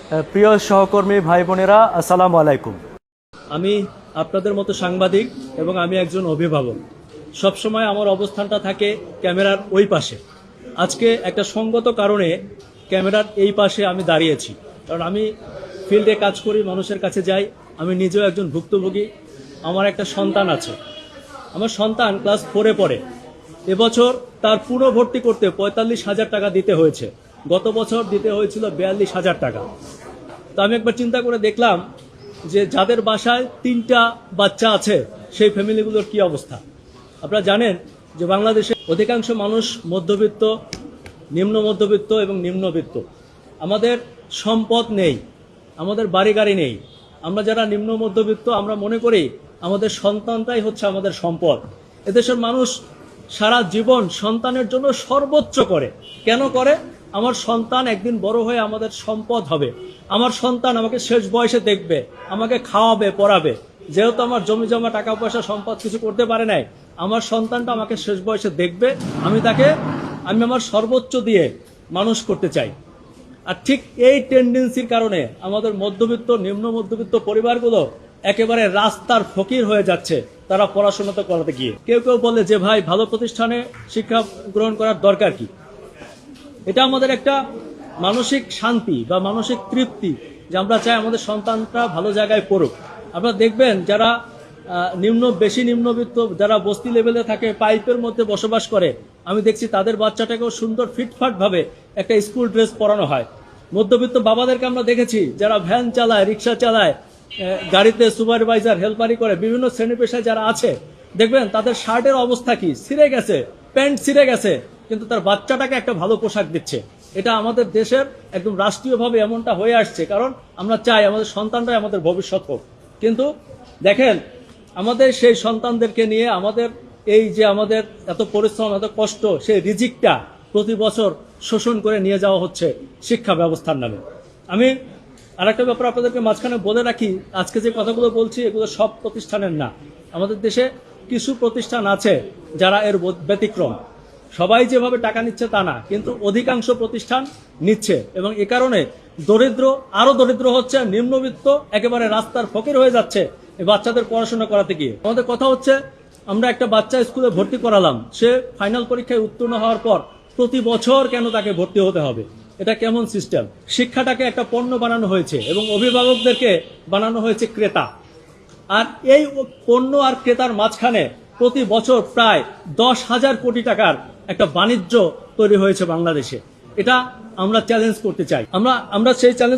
প্রিয় সহকর্মী ভাই বোনেরা, আসসালামু আলাইকুম। আমি আপনাদের মতো সাংবাদিক এবং আমি একজন অভিভাবক। সবসময় আমার অবস্থানটা থাকে ক্যামেরার ওই পাশে। আজকে একটা সঙ্গত কারণে ক্যামেরার এই পাশে আমি দাঁড়িয়েছি, কারণ আমি ফিল্ডে কাজ করি, মানুষের কাছে যাই। আমি নিজেও একজন ভুক্তভোগী। আমার একটা সন্তান আছে। আমার সন্তান ক্লাস 4-এ পড়ে। এবছর তার পুরো ভর্তি করতে 45,000 টাকা দিতে হয়েছে। গত বছর দিতে হয়েছিল 42,000 টাকা। তো আমি একবার চিন্তা করে দেখলাম যে যাদের বাসায় 3টা বাচ্চা আছে সেই ফ্যামিলিগুলোর কি অবস্থা। আপনারা জানেন যে বাংলাদেশে অধিকাংশ মানুষ মধ্যবিত্ত, নিম্ন মধ্যবিত্ত এবং নিম্নবিত্ত। আমাদের সম্পদ নেই, আমাদের বাড়ি গাড়ি নেই। আমরা যারা নিম্ন মধ্যবিত্ত আমরা মনে করি আমাদের সন্তানটাই হচ্ছে আমাদের সম্পদ। এদেশের মানুষ সারা জীবন সন্তানের জন্য সর্বোচ্চ করে। কেন করে? আমার সন্তান একদিন বড় হয়ে আমাদের সম্পদ হবে। আমার সন্তান আমাকে শেষ বয়সে দেখবে, আমাকে খাওয়াবে, পড়াবে। যেহেতু আমার জমি জমা টাকা পয়সা সম্পদ কিছু করতে পারে নাই, আমার সন্তানটা আমাকে শেষ বয়সে দেখবে, আমি আমার সর্বোচ্চ দিয়ে মানুষ করতে চাই। আর ঠিক এই টেন্ডেন্সির কারণে আমাদের মধ্যবিত্ত, নিম্ন মধ্যবিত্ত পরিবারগুলো একেবারে রাস্তার ফকির হয়ে যাচ্ছে তারা পড়াশোনা তো করাতে গিয়ে। কেউ কেউ বলে যে ভাই, ভালো প্রতিষ্ঠানে শিক্ষা গ্রহণ করার দরকার কি? এটা আমাদের একটা মানসিক শান্তি বা মানসিক তৃপ্তি যে আমরা চাই আমাদের সন্তানটা ভালো জায়গায় পড়ুক। আপনারা দেখবেন যারা বেশি নিম্নবিত্ত, যারা বস্তি লেভেলে থাকে, পাইপের মধ্যে বসবাস করে, আমি দেখছি তাদের বাচ্চাটাকেও সুন্দর ফিটফাট ভাবে একটা স্কুল ড্রেস পরানো হয়। মধ্যবিত্ত বাবাদেরকে আমরা দেখেছি যারা ভ্যান চালায়, রিক্সা চালায়, গাড়িতে সুপারভাইজার, হেল্পারি করে, বিভিন্ন শ্রেণী পেশায় যারা আছে, দেখবেন তাদের শার্টের অবস্থা কি, ছিঁড়ে গেছে, প্যান্ট ছিঁড়ে গেছে, কিন্তু তার বাচ্চাটাকে একটা ভালো পোশাক দিচ্ছে। এটা আমাদের দেশের একদম রাষ্ট্রীয়ভাবে এমনটা হয়ে আসছে, কারণ আমরা চাই আমাদের সন্তানরাই আমাদের ভবিষ্যৎ হোক। কিন্তু দেখেন, আমাদের সেই সন্তানদেরকে নিয়ে আমাদের এই যে আমাদের এত পরিশ্রম, এত কষ্ট, সেই রিজিকটা প্রতি বছর শোষণ করে নিয়ে যাওয়া হচ্ছে শিক্ষা ব্যবস্থার নামে। আমি আরেকটা ব্যাপার আপনাদেরকে মাঝখানে বলে রাখি, আজকে যে কথাগুলো বলছি এগুলো সব প্রতিষ্ঠানের না। আমাদের দেশে কিছু প্রতিষ্ঠান আছে যারা এর ব্যতিক্রম। সবাই যেভাবে টাকা নিচ্ছে তা না, কিন্তু অধিকাংশ প্রতিষ্ঠান নিচ্ছে, এবং এ কারণে দরিদ্র আরো দরিদ্র হচ্ছে, নিম্নবিত্ত একেবারে রাস্তার ফকির হয়ে যাচ্ছে এই বাচ্চাদের পড়াশোনা করাতে গিয়ে। আমাদের কথা হচ্ছে, আমরা একটা বাচ্চা স্কুলে ভর্তি করালাম, সে ফাইনাল পরীক্ষায় উত্তীর্ণ হওয়ার পর প্রতি বছর কেন তাকে ভর্তি হতে হবে? এটা কেমন সিস্টেম? শিক্ষাটাকে একটা পণ্য বানানো হয়েছে এবং অভিভাবকদেরকে বানানো হয়েছে ক্রেতা। আর এই পণ্য আর ক্রেতার মাঝখানে প্রতি বছর প্রায় 10,000 কোটি টাকার একটা বাণিজ্য তৈরি হয়েছে বাংলাদেশে। এটা আমরা চ্যালেঞ্জ করতে চাই। আমরা সেই চ্যালেঞ্জ